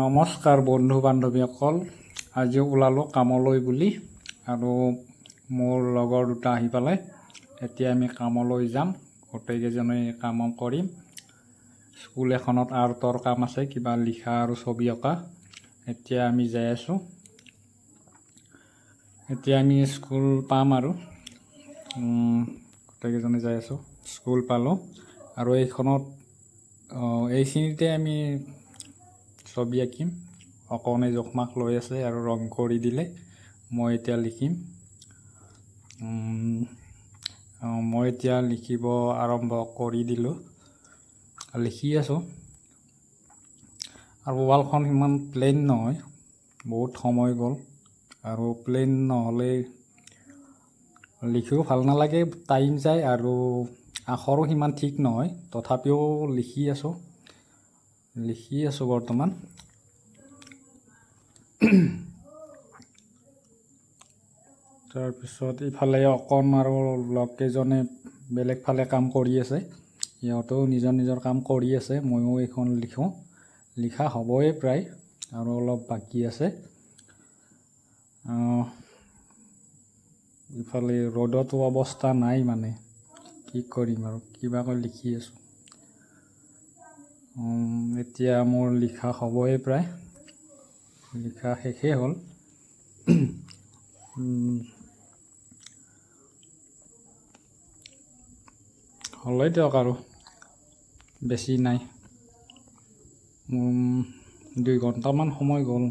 নমস্কাৰ বন্ধু বান্ধৱীসকল, আজি ওলালোঁ কামলৈ বুলি আৰু মোৰ লগৰ দুটা আহি পালে। এতিয়া আমি কামলৈ যাম, গোটেইকেইজনে কাম কৰিম। স্কুল এখনত আৰ্টৰ কাম আছে, কিবা লিখা আৰু ছবি অঁকা। এতিয়া আমি যাই আছোঁ। এতিয়া আমি স্কুল পাম আৰু গোটেইকেইজনে যাই আছোঁ। স্কুল পালোঁ আৰু এইখিনিতে আমি ছবি আঁকিম। অকণে জোখমাখ লৈ আছে আৰু ৰং কৰি দিলে মই এতিয়া লিখিম। মই এতিয়া লিখিব আৰম্ভ কৰি দিলোঁ, লিখি আছোঁ। আৰু ৱালখন ইমান প্লেইন নহয়, বহুত সময় গ'ল আৰু প্লেইন নহ'লে লিখিও ভাল নালাগে, টাইম যায় আৰু আখৰো সিমান ঠিক নহয়। তথাপিও লিখি আছোঁ বৰ্তমান। তাৰপিছত ইফালে অকণ আৰু লগকেইজনে বেলেগ ফালে কাম কৰি আছে। সিহঁতেও নিজৰ নিজৰ কাম কৰি আছে। ময়ো এইখন লিখা হ'বই প্ৰায়, আৰু অলপ বাকী আছে। ইফালে ৰ'দতো অৱস্থা নাই, মানে কি কৰিম আৰু কিবাকৈ লিখি আছোঁ। এতিয়া মোৰ লিখা হ'বই প্ৰায়, লিখা শেষেই হ'ল। হ'লেই দিয়ক, আৰু বেছি নাই। 2 ঘণ্টামান সময় গ'ল।